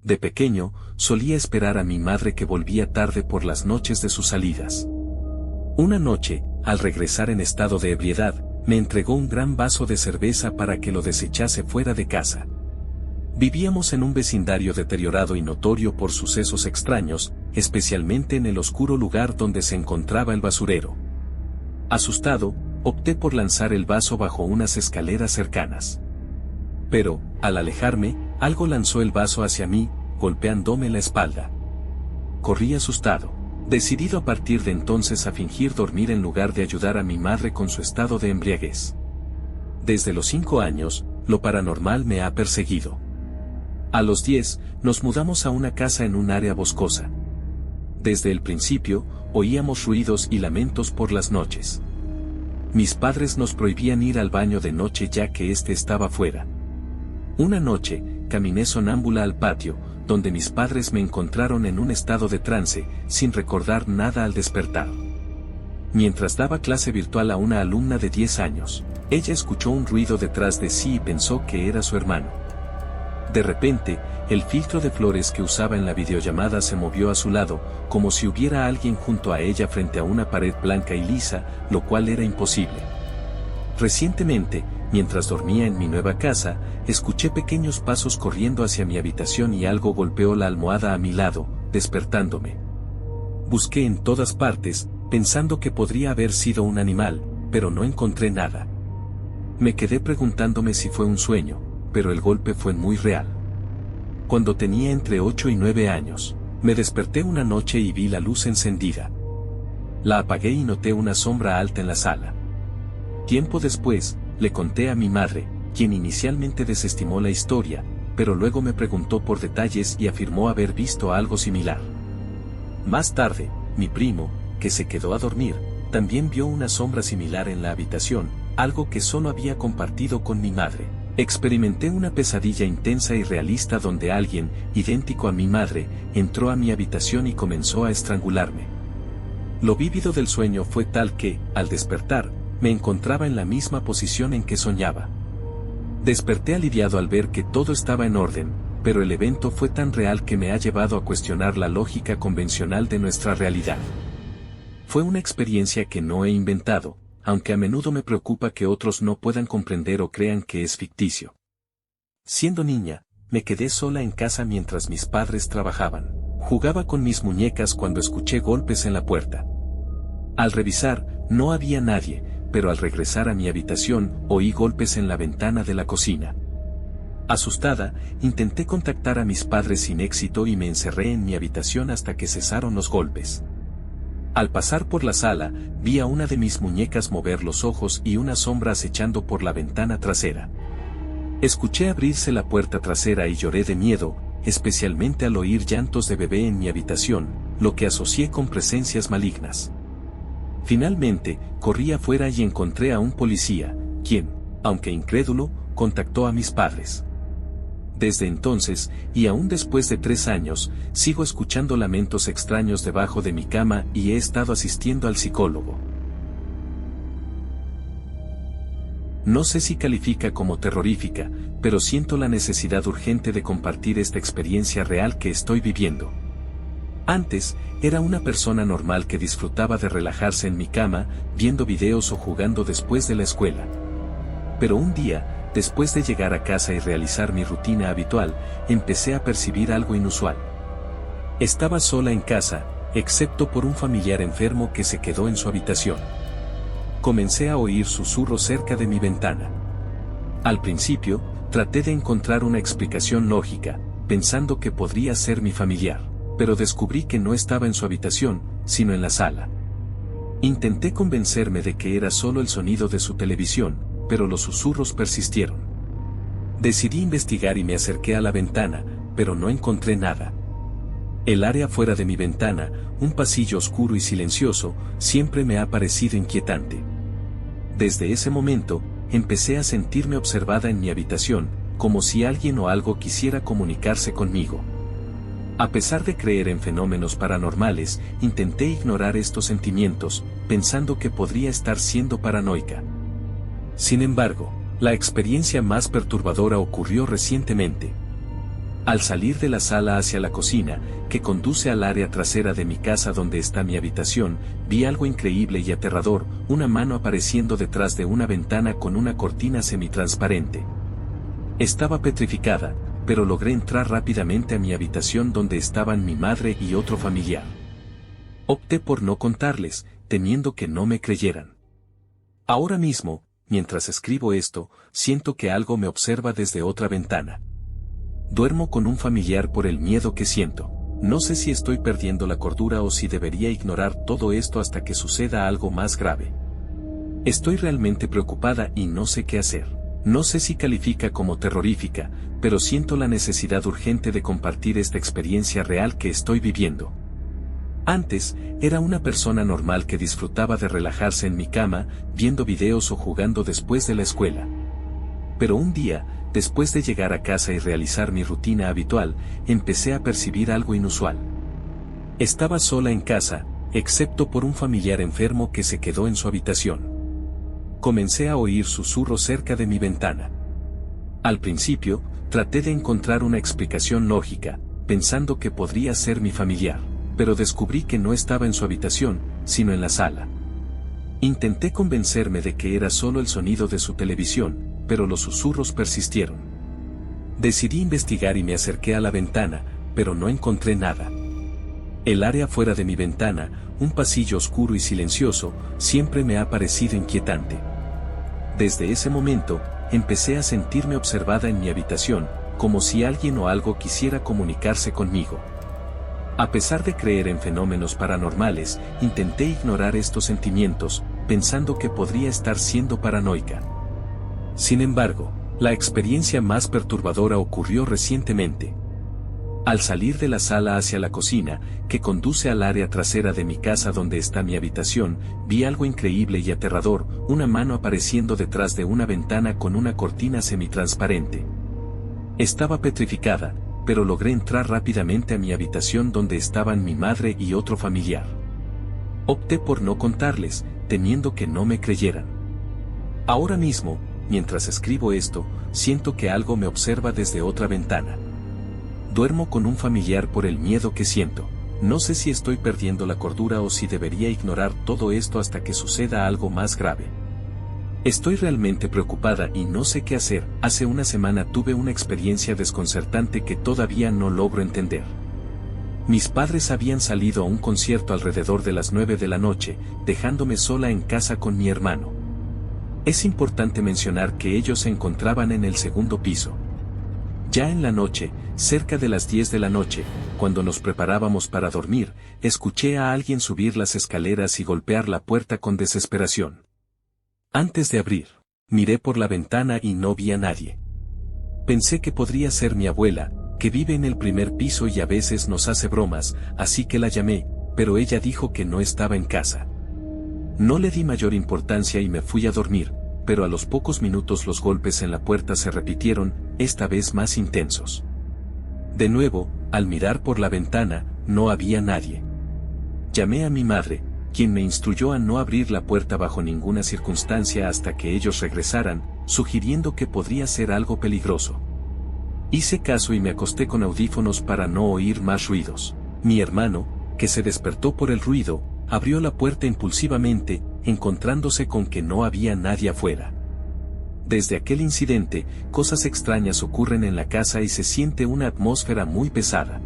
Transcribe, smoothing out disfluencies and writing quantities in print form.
De pequeño, solía esperar a mi madre que volvía tarde por las noches de sus salidas. Una noche, al regresar en estado de ebriedad, me entregó un gran vaso de cerveza para que lo desechase fuera de casa. Vivíamos en un vecindario deteriorado y notorio por sucesos extraños, especialmente en el oscuro lugar donde se encontraba el basurero. Asustado, opté por lanzar el vaso bajo unas escaleras cercanas. Pero, al alejarme, algo lanzó el vaso hacia mí, golpeándome la espalda. Corrí asustado, decidido a partir de entonces a fingir dormir en lugar de ayudar a mi madre con su estado de embriaguez. Desde los 5 años, lo paranormal me ha perseguido. A los 10, nos mudamos a una casa en un área boscosa. Desde el principio, oíamos ruidos y lamentos por las noches. Mis padres nos prohibían ir al baño de noche ya que éste estaba fuera. Una noche, caminé sonámbula al patio, donde mis padres me encontraron en un estado de trance, sin recordar nada al despertar. Mientras daba clase virtual a una alumna de 10 años, ella escuchó un ruido detrás de sí y pensó que era su hermano. De repente, el filtro de flores que usaba en la videollamada se movió a su lado, como si hubiera alguien junto a ella frente a una pared blanca y lisa, lo cual era imposible. Recientemente, mientras dormía en mi nueva casa, escuché pequeños pasos corriendo hacia mi habitación y algo golpeó la almohada a mi lado, despertándome. Busqué en todas partes, pensando que podría haber sido un animal, pero no encontré nada. Me quedé preguntándome si fue un sueño, pero el golpe fue muy real. Cuando tenía entre 8 y 9 años, me desperté una noche y vi la luz encendida. La apagué y noté una sombra alta en la sala. Tiempo después, le conté a mi madre, quien inicialmente desestimó la historia, pero luego me preguntó por detalles y afirmó haber visto algo similar. Más tarde, mi primo, que se quedó a dormir, también vio una sombra similar en la habitación, algo que solo había compartido con mi madre. Experimenté una pesadilla intensa y realista donde alguien, idéntico a mi madre, entró a mi habitación y comenzó a estrangularme. Lo vívido del sueño fue tal que, al despertar, me encontraba en la misma posición en que soñaba. Desperté aliviado al ver que todo estaba en orden, pero el evento fue tan real que me ha llevado a cuestionar la lógica convencional de nuestra realidad. Fue una experiencia que no he inventado, aunque a menudo me preocupa que otros no puedan comprender o crean que es ficticio. Siendo niña, me quedé sola en casa mientras mis padres trabajaban. Jugaba con mis muñecas cuando escuché golpes en la puerta. Al revisar, no había nadie, pero al regresar a mi habitación, oí golpes en la ventana de la cocina. Asustada, intenté contactar a mis padres sin éxito y me encerré en mi habitación hasta que cesaron los golpes. Al pasar por la sala, vi a una de mis muñecas mover los ojos y una sombra acechando por la ventana trasera. Escuché abrirse la puerta trasera y lloré de miedo, especialmente al oír llantos de bebé en mi habitación, lo que asocié con presencias malignas. Finalmente, corrí afuera y encontré a un policía, quien, aunque incrédulo, contactó a mis padres. Desde entonces, y aún después de 3 años, sigo escuchando lamentos extraños debajo de mi cama y he estado asistiendo al psicólogo. No sé si califica como terrorífica, pero siento la necesidad urgente de compartir esta experiencia real que estoy viviendo. Antes, era una persona normal que disfrutaba de relajarse en mi cama, viendo videos o jugando después de la escuela. Pero un día, después de llegar a casa y realizar mi rutina habitual, empecé a percibir algo inusual. Estaba sola en casa, excepto por un familiar enfermo que se quedó en su habitación. Comencé a oír susurros cerca de mi ventana. Al principio, traté de encontrar una explicación lógica, pensando que podría ser mi familiar, pero descubrí que no estaba en su habitación, sino en la sala. Intenté convencerme de que era solo el sonido de su televisión, pero los susurros persistieron. Decidí investigar y me acerqué a la ventana, pero no encontré nada. El área fuera de mi ventana, un pasillo oscuro y silencioso, siempre me ha parecido inquietante. Desde ese momento, empecé a sentirme observada en mi habitación, como si alguien o algo quisiera comunicarse conmigo. A pesar de creer en fenómenos paranormales, intenté ignorar estos sentimientos, pensando que podría estar siendo paranoica. Sin embargo, la experiencia más perturbadora ocurrió recientemente. Al salir de la sala hacia la cocina, que conduce al área trasera de mi casa donde está mi habitación, vi algo increíble y aterrador, una mano apareciendo detrás de una ventana con una cortina semitransparente. Estaba petrificada, pero logré entrar rápidamente a mi habitación donde estaban mi madre y otro familiar. Opté por no contarles, temiendo que no me creyeran. Ahora mismo, mientras escribo esto, siento que algo me observa desde otra ventana. Duermo con un familiar por el miedo que siento. No sé si estoy perdiendo la cordura o si debería ignorar todo esto hasta que suceda algo más grave. Estoy realmente preocupada y no sé qué hacer. No sé si califica como terrorífica, pero siento la necesidad urgente de compartir esta experiencia real que estoy viviendo. Antes, era una persona normal que disfrutaba de relajarse en mi cama, viendo videos o jugando después de la escuela. Pero un día, después de llegar a casa y realizar mi rutina habitual, empecé a percibir algo inusual. Estaba sola en casa, excepto por un familiar enfermo que se quedó en su habitación. Comencé a oír susurros cerca de mi ventana. Al principio, traté de encontrar una explicación lógica, pensando que podría ser mi familiar, pero descubrí que no estaba en su habitación, sino en la sala. Intenté convencerme de que era solo el sonido de su televisión, pero los susurros persistieron. Decidí investigar y me acerqué a la ventana, pero no encontré nada. El área fuera de mi ventana, un pasillo oscuro y silencioso, siempre me ha parecido inquietante. Desde ese momento, empecé a sentirme observada en mi habitación, como si alguien o algo quisiera comunicarse conmigo. A pesar de creer en fenómenos paranormales, intenté ignorar estos sentimientos, pensando que podría estar siendo paranoica. Sin embargo, la experiencia más perturbadora ocurrió recientemente. Al salir de la sala hacia la cocina, que conduce al área trasera de mi casa donde está mi habitación, vi algo increíble y aterrador, una mano apareciendo detrás de una ventana con una cortina semitransparente. Estaba petrificada, pero logré entrar rápidamente a mi habitación donde estaban mi madre y otro familiar. Opté por no contarles, temiendo que no me creyeran. Ahora mismo, mientras escribo esto, siento que algo me observa desde otra ventana. Duermo con un familiar por el miedo que siento. No sé si estoy perdiendo la cordura o si debería ignorar todo esto hasta que suceda algo más grave. Estoy realmente preocupada y no sé qué hacer. Hace una semana tuve una experiencia desconcertante que todavía no logro entender. Mis padres habían salido a un concierto alrededor de las 9 de la noche, dejándome sola en casa con mi hermano. Es importante mencionar que ellos se encontraban en el segundo piso. Ya en la noche, cerca de las 10 de la noche, cuando nos preparábamos para dormir, escuché a alguien subir las escaleras y golpear la puerta con desesperación. Antes de abrir, miré por la ventana y no vi a nadie. Pensé que podría ser mi abuela, que vive en el primer piso y a veces nos hace bromas, así que la llamé, pero ella dijo que no estaba en casa. No le di mayor importancia y me fui a dormir, pero a los pocos minutos los golpes en la puerta se repitieron, esta vez más intensos. De nuevo, al mirar por la ventana, no había nadie. Llamé a mi madre, quien me instruyó a no abrir la puerta bajo ninguna circunstancia hasta que ellos regresaran, sugiriendo que podría ser algo peligroso. Hice caso y me acosté con audífonos para no oír más ruidos. Mi hermano, que se despertó por el ruido, abrió la puerta impulsivamente, encontrándose con que no había nadie afuera. Desde aquel incidente, cosas extrañas ocurren en la casa y se siente una atmósfera muy pesada.